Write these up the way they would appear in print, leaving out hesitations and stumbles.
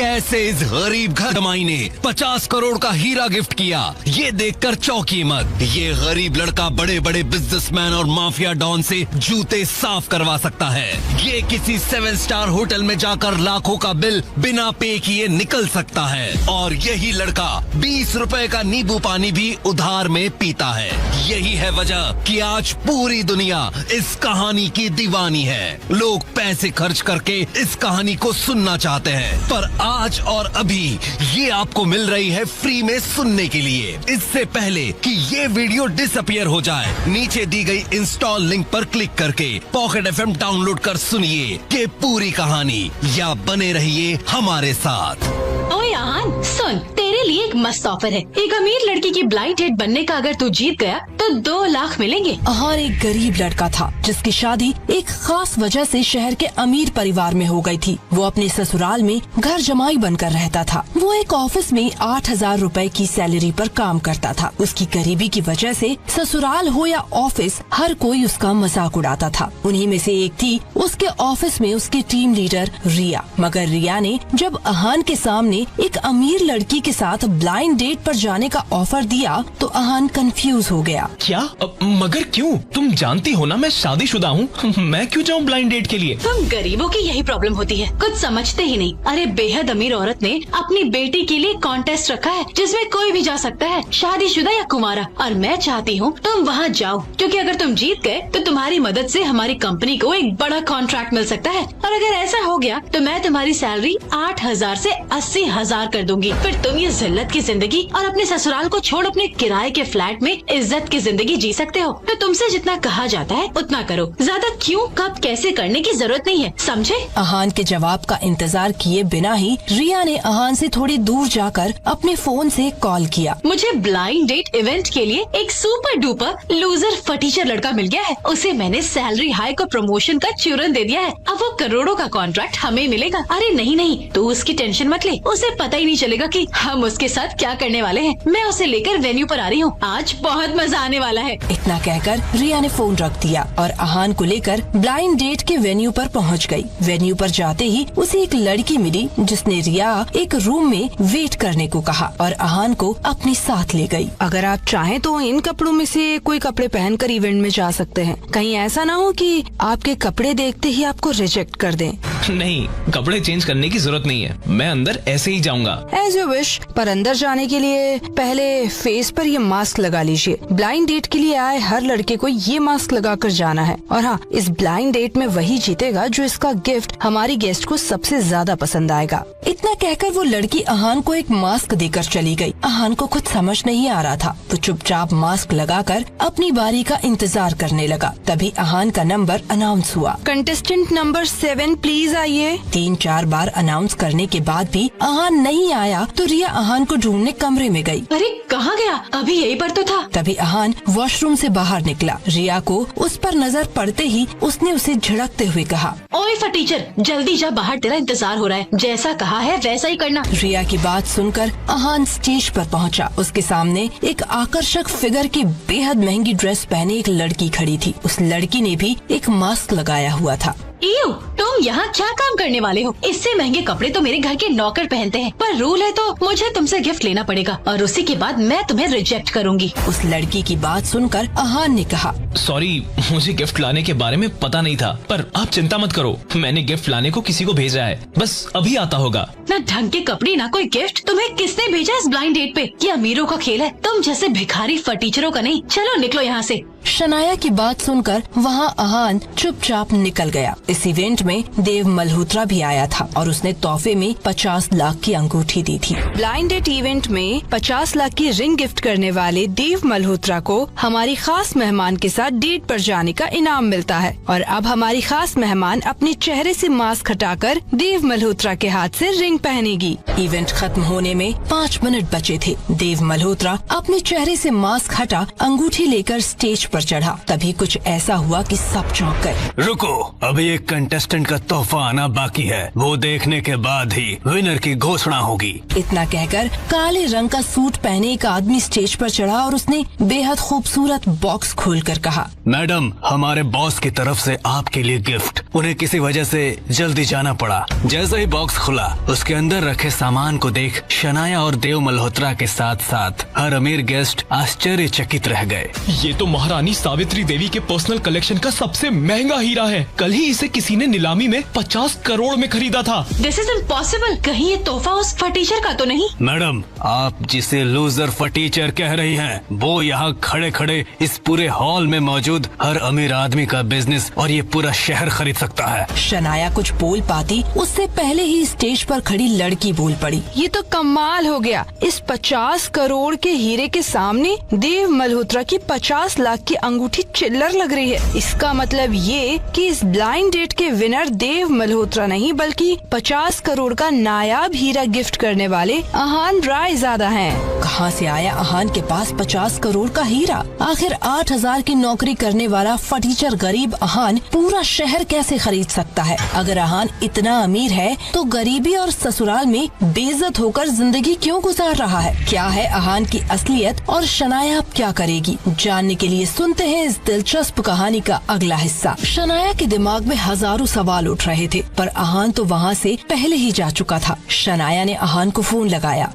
कैसे इस गरीब घर जमाई ने 50 करोड़ का हीरा गिफ्ट किया, ये देखकर चौंकी मत। ये गरीब लड़का बड़े बड़े बिजनेसमैन और माफिया डॉन से जूते साफ करवा सकता है। ये किसी 7 स्टार होटल में जाकर लाखों का बिल बिना पे किए निकल सकता है। और यही लड़का 20 रुपए का नींबू पानी भी उधार में पीता है। यही है वजह कि आज पूरी दुनिया इस कहानी की दीवानी है। लोग पैसे खर्च करके इस कहानी को सुनना चाहते हैं, पर आज और अभी ये आपको मिल रही है फ्री में सुनने के लिए। इससे पहले कि ये वीडियो डिसअपियर हो जाए, नीचे दी गई इंस्टॉल लिंक पर क्लिक करके पॉकेट FM डाउनलोड कर सुनिए कि पूरी कहानी, या बने रहिए हमारे साथ। ओए आहान, सुन, तेरे लिए एक मस्त ऑफर है। एक अमीर लड़की की ब्लाइंड डेट बनने का अगर तू जीत गया तो 2 लाख मिलेंगे। आहान एक गरीब लड़का था जिसकी शादी एक खास वजह से शहर के अमीर परिवार में हो गई थी। वो अपने ससुराल में घर जमाई बनकर रहता था। वो एक ऑफिस में 8,000 रुपए की सैलरी पर काम करता था। उसकी गरीबी की वजह से ससुराल हो या ऑफिस, हर कोई उसका मजाक उड़ाता था। उन्हीं में से एक थी उसके ऑफिस में उसकी टीम लीडर रिया। मगर रिया ने जब आहान के सामने एक अमीर लड़की के साथ ब्लाइंड डेट पर जाने का ऑफर दिया तो आहान कंफ्यूज हो गया। क्या? मगर क्यों? तुम जानती हो ना मैं शादीशुदा हूँ। मैं क्यों जाऊँ ब्लाइंड डेट के लिए? तुम गरीबों की यही प्रॉब्लम होती है, कुछ समझते ही नहीं। अरे बेहद अमीर औरत ने अपनी बेटी के लिए कॉन्टेस्ट रखा है जिसमें कोई भी जा सकता है, शादीशुदा या कुंवारा। और मैं चाहती हूँ तुम वहाँ जाओ, क्योंकि अगर तुम जीत गए तो तुम्हारी मदद से हमारी कंपनी को एक बड़ा कॉन्ट्रैक्ट मिल सकता है। और अगर ऐसा हो गया तो मैं तुम्हारी सैलरी 8,000 से 80,000 कर दूंगी। फिर तुम ये जिल्लत की जिंदगी और अपने ससुराल को छोड़ अपने किराए के फ्लैट में इज्जत की जिंदगी जी सकते हो। तो तुमसे जितना कहा जाता है उतना करो, ज्यादा क्यों, कब, कैसे करने की जरूरत नहीं है, समझे? आहान के जवाब का इंतजार किए बिना ही रिया ने आहान से थोड़ी दूर जाकर अपने फोन से कॉल किया। मुझे ब्लाइंड डेट इवेंट के लिए एक सुपर डुपर लूजर फटीचर लड़का मिल गया है। उसे मैंने सैलरी हाइक और प्रमोशन का चूरन दे दिया है। अब वो करोड़ों का कॉन्ट्रैक्ट हमें मिलेगा। अरे नहीं, तू उसकी टेंशन मत ले, उसे पता ही नहीं चलेगा कि हम उसके साथ क्या करने वाले हैं। मैं उसे लेकर वेन्यू पर आ रही हूँ, आज बहुत मजा आने वाला है। इतना कहकर रिया ने फोन रख दिया और आहान को लेकर ब्लाइंड डेट के वेन्यू पर पहुँच गयी। वेन्यू पर जाते ही उसे एक लड़की मिली जिसने रिया एक रूम में वेट करने को कहा और आहान को अपने साथ ले गई। अगर आप चाहें तो इन कपड़ों में से कोई कपड़े पहनकर इवेंट में जा सकते हैं। कहीं ऐसा ना हो कि आपके कपड़े देखते ही आपको रिजेक्ट कर दें। नहीं, कपड़े चेंज करने की जरूरत नहीं है, मैं अंदर ऐसे ही जाऊंगा। एज यू विश, पर अंदर जाने के लिए पहले फेस पर ये मास्क लगा लीजिए। ब्लाइंड डेट के लिए आए हर लड़के को ये मास्क लगाकर जाना है। और हाँ, इस ब्लाइंड डेट में वही जीतेगा जो इसका गिफ्ट हमारी गेस्ट को सबसे ज्यादा पसंद आएगा। इतना कहकर वो लड़की आहान को एक मास्क देकर चली गई। आहान को कुछ समझ नहीं आ रहा था तो चुपचाप मास्क लगाकर अपनी बारी का इंतजार करने लगा। तभी आहान का नंबर अनाउंस हुआ। कंटेस्टेंट नंबर 7 प्लीज आइए। 3-4 बार अनाउंस करने के बाद भी आहान नहीं आया तो रिया आहान को ढूंढने कमरे में गई। अरे कहाँ गया? अभी यहीं पर तो था। तभी आहान वॉशरूम से बाहर निकला। रिया को उस पर नजर पड़ते ही उसने उसे झिड़कते हुए कहा, ओए फटीचर, जल्दी जा बाहर, तेरा इंतजार हो रहा है। जैसा कहा है वैसा ही करना। रिया की बात सुनकर आहान स्टेज पर पहुंचा। उसके सामने एक आकर्षक फिगर की बेहद महंगी ड्रेस पहने एक लड़की खड़ी थी। उस लड़की ने भी एक मास्क लगाया हुआ था। इयो, तुम यहाँ क्या काम करने वाले हो? इससे महंगे कपड़े तो मेरे घर के नौकर पहनते हैं, पर रूल है तो मुझे तुमसे गिफ्ट लेना पड़ेगा और उसी के बाद मैं तुम्हें रिजेक्ट करूंगी। उस लड़की की बात सुनकर आहान ने कहा, सॉरी, मुझे गिफ्ट लाने के बारे में पता नहीं था, पर आप चिंता मत करो, मैंने गिफ्ट लाने को किसी को भेजा है, बस अभी आता होगा। ना ढंग के कपड़े ना कोई गिफ्ट, तुम्हें किसने भेजा इस ब्लाइंड डेट पे? ये अमीरों का खेल है, तुम जैसे भिखारी फटीचरों का नहीं। चलो निकलो यहाँ से। शनाया की बात सुनकर वहाँ आहान चुपचाप निकल गया। इस इवेंट में देव मल्होत्रा भी आया था और उसने तोहफे में 50 लाख की अंगूठी दी थी। ब्लाइंड डेट इवेंट में 50 लाख की रिंग गिफ्ट करने वाले देव मल्होत्रा को हमारी खास मेहमान के साथ डेट पर जाने का इनाम मिलता है। और अब हमारी खास मेहमान अपने चेहरे से मास्क हटाकर देव मल्होत्रा के हाथ से रिंग पहनेगी। इवेंट खत्म होने में 5 मिनट बचे थे। देव मल्होत्रा अपने चेहरे से मास्क हटा अंगूठी लेकर स्टेज पर चढ़ा। तभी कुछ ऐसा हुआ कि सब चौंक गए। रुको, अभी एक कंटेस्टेंट का तोहफा आना बाकी है, वो देखने के बाद ही विनर की घोषणा होगी। इतना कहकर काले रंग का सूट पहने एक आदमी स्टेज पर चढ़ा और उसने बेहद खूबसूरत बॉक्स खोलकर कहा, मैडम, हमारे बॉस की तरफ से आपके लिए गिफ्ट। उन्हें किसी वजह से जल्दी जाना पड़ा। जैसे ही बॉक्स खुला, उसके अंदर रखे सामान को देख शनाया और देव मल्होत्रा के साथ साथ हर अमीर गेस्ट आश्चर्यचकित रह गए। ये तो महारानी सावित्री देवी के पर्सनल कलेक्शन का सबसे महंगा हीरा है। कल ही इसे किसी ने नीलामी में 50 करोड़ में खरीदा था। This is impossible. कहीं ये तोहफा उस फटीचर का तो नहीं? मैडम, आप जिसे लूजर फटीचर कह रही हैं, वो यहाँ खड़े खड़े इस पूरे हॉल में मौजूद हर अमीर आदमी का बिजनेस और ये पूरा शहर खरीद सकता है। शनाया कुछ बोल पाती उससे पहले ही स्टेज पर खड़ी लड़की बोल पड़ी, ये तो कमाल हो गया। इस 50 करोड़ के हीरे के सामने देव मल्होत्रा की 50 लाख की अंगूठी चिल्लर लग रही है। इसका मतलब ये कि इस ब्लाइंड डेट के विनर देव मल्होत्रा नहीं बल्कि 50 करोड़ का नायाब हीरा गिफ्ट करने वाले आहान रायजादा हैं। कहाँ से आया आहान के पास 50 करोड़ का हीरा? आखिर 8,000 की नौकरी करने वाला फटीचर गरीब आहान पूरा शहर कैसे खरीद सकता है? अगर आहान इतना अमीर है तो गरीबी और ससुराल में बेइज्जत होकर जिंदगी क्यों गुजार रहा है? क्या है आहान की असलियत और शनाया अब क्या करेगी? जानने के लिए सुनते हैं इस दिलचस्प कहानी का अगला हिस्सा। शनाया के दिमाग में हजारों सवाल उठ रहे थे, पर आहान तो वहाँ से पहले ही जा चुका था। शनाया ने आहान को फोन लगाया।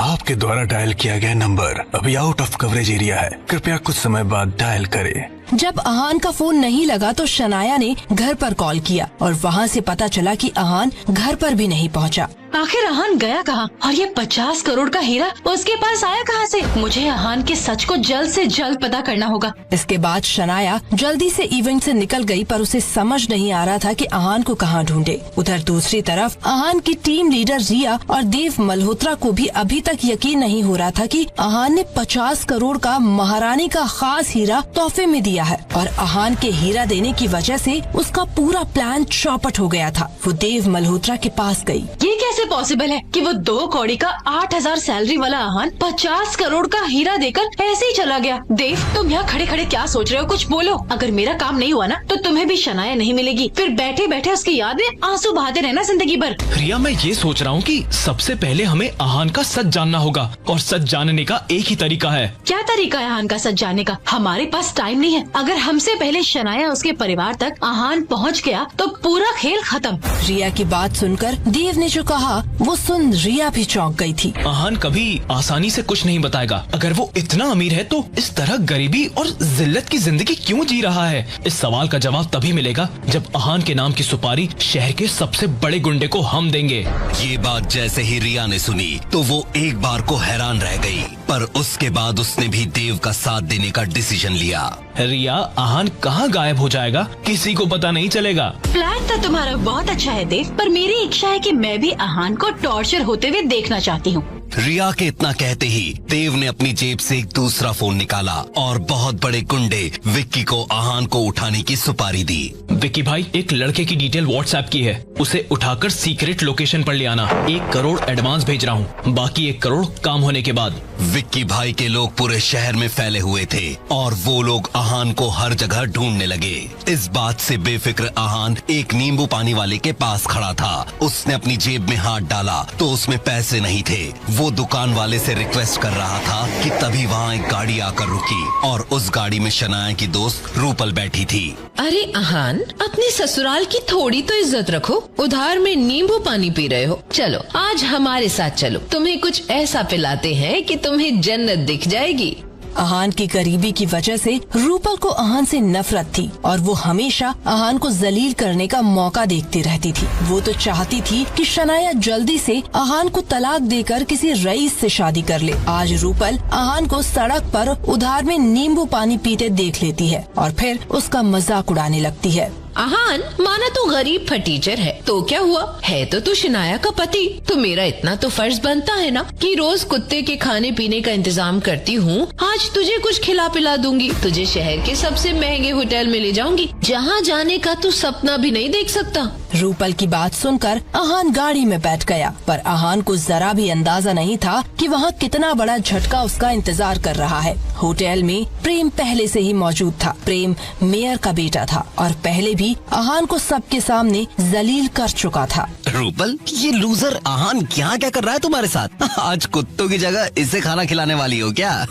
आपके द्वारा डायल किया गया नंबर अभी आउट ऑफ कवरेज एरिया है, कृपया कुछ समय बाद डायल करें। जब आहान का फोन नहीं लगा तो शनाया ने घर पर कॉल किया और वहाँ से पता चला कि आहान घर पर भी नहीं पहुँचा। आखिर आहान गया कहाँ? और ये 50 करोड़ का हीरा उसके पास आया कहाँ से? मुझे आहान के सच को जल्द से जल्द पता करना होगा। इसके बाद शनाया जल्दी से इवेंट से निकल गई, पर उसे समझ नहीं आ रहा था कि आहान को कहाँ ढूंढे। उधर दूसरी तरफ आहान की टीम लीडर रिया और देव मल्होत्रा को भी अभी तक यकीन नहीं हो रहा था कि आहान ने 50 करोड़ का महारानी का खास हीरा तोहफे में दिया है और आहान के हीरा देने की वजह से उसका पूरा प्लान चौपट हो गया था। वो देव मल्होत्रा के पास गई। ये कैसे पॉसिबल है कि वो 2 कौड़ी का 8,000 सैलरी वाला आहान 50 करोड़ का हीरा देकर ऐसे ही चला गया? देव, तुम यहाँ खड़े खड़े क्या सोच रहे हो? कुछ बोलो। अगर मेरा काम नहीं हुआ ना तो तुम्हें भी शनाया नहीं मिलेगी। फिर बैठे बैठे उसकी याद में आंसू बहाते रहना जिंदगी भर। रिया, मैं ये सोच रहा हूँ कि सबसे पहले हमें आहान का सच जानना होगा और सच जानने का एक ही तरीका है। क्या तरीका है आहान का सच जानने का? हमारे पास टाइम नहीं है। अगर हमसे पहले शनाया उसके परिवार तक आहान पहुँच गया तो पूरा खेल खत्म। रिया की बात सुनकर देव ने जो कहा वो सुन रिया भी चौंक गई थी। आहान कभी आसानी से कुछ नहीं बताएगा। अगर वो इतना अमीर है तो इस तरह गरीबी और जिल्लत की जिंदगी क्यों जी रहा है? इस सवाल का जवाब तभी मिलेगा जब आहान के नाम की सुपारी शहर के सबसे बड़े गुंडे को हम देंगे। ये बात जैसे ही रिया ने सुनी तो वो एक बार को हैरान रह गई, पर उसके बाद उसने भी देव का साथ देने का डिसीजन लिया। रिया, आहान कहाँ गायब हो जाएगा किसी को पता नहीं चलेगा। प्लान तो तुम्हारा बहुत अच्छा है देव, पर मेरी इच्छा है कि मैं भी आहान को टॉर्चर होते हुए देखना चाहती हूँ। रिया के इतना कहते ही देव ने अपनी जेब से एक दूसरा फोन निकाला और बहुत बड़े गुंडे विक्की को आहान को उठाने की सुपारी दी। विक्की भाई, एक लड़के की डिटेल व्हाट्सएप की है, उसे उठाकर सीक्रेट लोकेशन पर ले आना। 1 करोड़ एडवांस भेज रहा हूँ, बाकी 1 करोड़ काम होने के बाद। विक्की भाई के लोग पूरे शहर में फैले हुए थे और वो लोग आहान को हर जगह ढूंढने लगे। इस बात से बेफिक्र आहान एक नींबू पानी वाले के पास खड़ा था। उसने अपनी जेब में हाथ डाला तो उसमें पैसे नहीं थे। वो दुकान वाले से रिक्वेस्ट कर रहा था कि तभी वहाँ एक गाड़ी आकर रुकी और उस गाड़ी में शनाया की दोस्त रूपल बैठी थी। अरे आहान, अपने ससुराल की थोड़ी तो इज्जत रखो। उधार में नींबू पानी पी रहे हो। चलो आज हमारे साथ चलो, तुम्हें कुछ ऐसा पिलाते हैं कि तुम्हें जन्नत दिख जाएगी। आहान की गरीबी की वजह से रूपल को आहान से नफरत थी और वो हमेशा आहान को जलील करने का मौका देखती रहती थी। वो तो चाहती थी कि शनाया जल्दी से आहान को तलाक देकर किसी रईस से शादी कर ले। आज रूपल आहान को सड़क पर उधार में नींबू पानी पीते देख लेती है और फिर उसका मजाक उड़ाने लगती है। आहान, माना तो गरीब फटीचर है तो क्या हुआ, है तो तू शनाया का पति। तो मेरा इतना तो फर्ज बनता है ना कि रोज कुत्ते के खाने पीने का इंतजाम करती हूँ। आज तुझे कुछ खिला पिला दूंगी, तुझे शहर के सबसे महंगे होटल में ले जाऊंगी, जहाँ जाने का तू सपना भी नहीं देख सकता। रूपल की बात सुनकर अहान गाड़ी में बैठ गया, पर अहान को जरा भी अंदाजा नहीं था कि वहाँ कितना बड़ा झटका उसका इंतजार कर रहा है। होटल में प्रेम पहले से ही मौजूद था। प्रेम मेयर का बेटा था और पहले भी अहान को सबके सामने जलील कर चुका था। रूपल, ये लूजर अहान क्या क्या कर रहा है तुम्हारे साथ? आज कुत्तों की जगह इसे खाना खिलाने वाली हो क्या?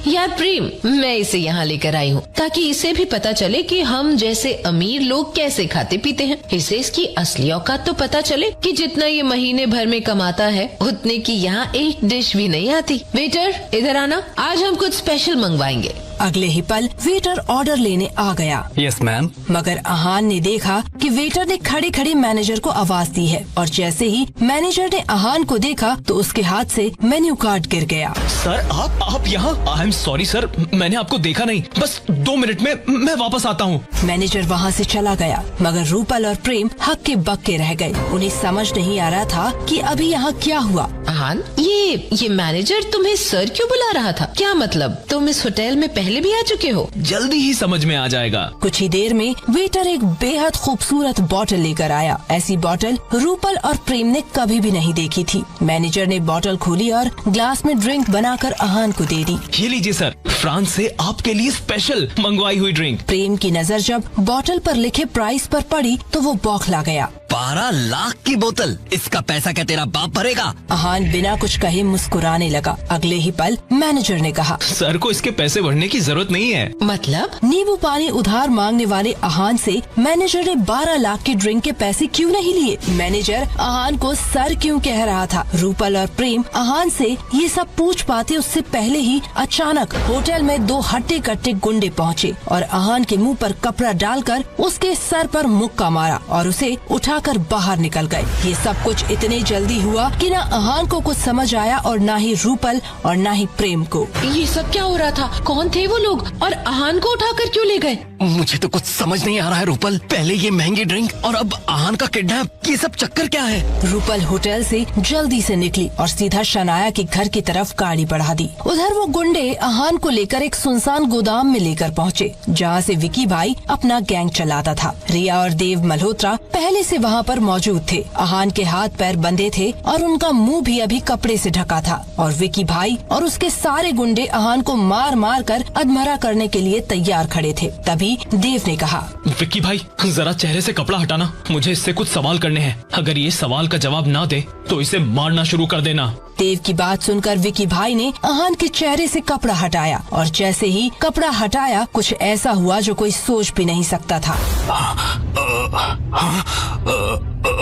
यार प्रेम, मैं इसे यहाँ लेकर आई हूँ ताकि इसे भी पता चले कि हम जैसे अमीर लोग कैसे खाते पीते हैं। इसे इसकी असली औकात तो पता चले कि जितना ये महीने भर में कमाता है उतने की यहाँ एक डिश भी नहीं आती। वेटर, इधर आना, आज हम कुछ स्पेशल मंगवाएंगे। अगले ही पल वेटर ऑर्डर लेने आ गया। Yes ma'am. मगर अहान ने देखा कि वेटर ने खड़े खड़े मैनेजर को आवाज दी है और जैसे ही मैनेजर ने अहान को देखा तो उसके हाथ से मेन्यू कार्ड गिर गया। सर आप यहाँ? आई एम सॉरी सर, मैंने आपको देखा नहीं। बस 2 मिनट में मैं वापस आता हूँ। मैनेजर वहाँ से चला गया मगर रूपल और प्रेम हक्के बक्के रह गए। उन्हें समझ नहीं आ रहा था कि अभी यहाँ क्या हुआ। अहान, ये मैनेजर तुम्हें सर क्यों बुला रहा था? क्या मतलब, तुम इस होटल में पहले भी आ चुके हो? जल्दी ही समझ में आ जाएगा। कुछ ही देर में वेटर एक बेहद खूबसूरत बॉटल लेकर आया। ऐसी बॉटल रूपल और प्रेम ने कभी भी नहीं देखी थी। मैनेजर ने बॉटल खोली और ग्लास में ड्रिंक बनाकर अहान को दे दी। ये लीजिए सर, फ्रांस से आपके लिए स्पेशल मंगवाई हुई ड्रिंक। प्रेम की नजर जब बॉटल पर लिखे प्राइस पर पड़ी तो वो बौखला गया। 12 लाख की बोतल, इसका पैसा क्या तेरा बाप भरेगा? अहान बिना कुछ कहे मुस्कुराने लगा। अगले ही पल मैनेजर ने कहा, सर को इसके पैसे भरने की जरूरत नहीं है। मतलब? नींबू पानी उधार मांगने वाले अहान से मैनेजर ने 12 लाख की ड्रिंक के पैसे क्यों नहीं लिए? मैनेजर अहान को सर क्यों कह रहा था? रूपल और प्रेम अहान से ये सब पूछ पाते उससे पहले ही अचानक होटल में 2 हट्टे कट्टे गुंडे पहुँचे और अहान के मुँह पर कपड़ा डालकर उसके सर पर मुक्का मारा और उसे उठाकर बाहर निकल गए। ये सब कुछ इतने जल्दी हुआ कि न अहान को कुछ समझ आया और न ही रूपल और न ही प्रेम को। ये सब क्या हो रहा था? कौन थे वो लोग और अहान को उठाकर क्यों ले गए? मुझे तो कुछ समझ नहीं आ रहा है रूपल। पहले ये महंगी ड्रिंक और अब अहान का किडनैप, ये सब चक्कर क्या है? रूपल होटल से जल्दी से निकली और सीधा शनाया के घर की तरफ गाड़ी बढ़ा दी। उधर वो गुंडे अहान को लेकर एक सुनसान गोदाम में लेकर पहुँचे जहाँ से विकी भाई अपना गैंग चलाता था। रिया और देव मल्होत्रा पहले से वहाँ पर मौजूद थे। अहान के हाथ पैर बंधे थे और उनका मुंह भी अभी कपड़े से ढका था और विकी भाई और उसके सारे गुंडे अहान को मार मार कर अधमरा करने के लिए तैयार खड़े थे। तभी देव ने कहा, विक्की भाई जरा चेहरे से कपड़ा हटाना, मुझे इससे कुछ सवाल करने हैं। अगर ये सवाल का जवाब ना दे तो इसे मारना शुरू कर देना। देव की बात सुनकर विकी भाई ने अहान के चेहरे से कपड़ा हटाया और जैसे ही कपड़ा हटाया कुछ ऐसा हुआ जो कोई सोच भी नहीं सकता था।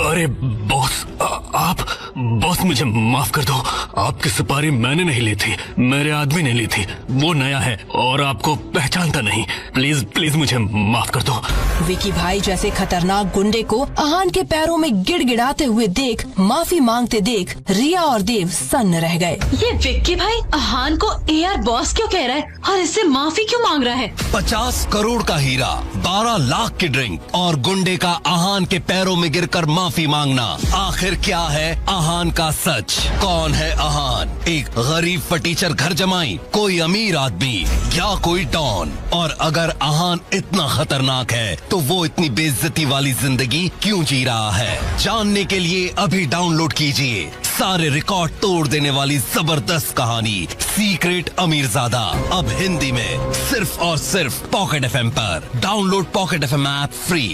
अरे बॉस, आप बॉस मुझे माफ कर दो। आपकी सुपारी मैंने नहीं ली थी, मेरे आदमी ने ली थी। वो नया है और आपको पहचानता नहीं। प्लीज प्लीज मुझे माफ कर दो। विकी भाई जैसे खतरनाक गुंडे को अहान के पैरों में गिड़गिड़ाते हुए देख, माफी मांगते देख रिया और देव सन्न रह गए। ये विक्की भाई अहान को एआर बॉस क्यों कह रहा है और इससे माफी क्यों मांग रहा है? 50 करोड़ का हीरा, 12 लाख की ड्रिंक और गुंडे का अहान के पैरों में गिरकर माफी मांगना। आखिर क्या है अहान का सच? कौन है अहान? एक गरीब फटीचर घर जमाई, कोई अमीर आदमी या कोई डॉन? और अगर अहान इतना खतरनाक है तो वो इतनी बेइज्जती वाली जिंदगी क्यों जी रहा है? जानने के लिए अभी डाउनलोड कीजिए सारे रिकॉर्ड तोड़ देने वाली जबरदस्त कहानी सीक्रेट अमीरजादा, अब हिंदी में सिर्फ और सिर्फ पॉकेट FM पर। Download pocket FM app free.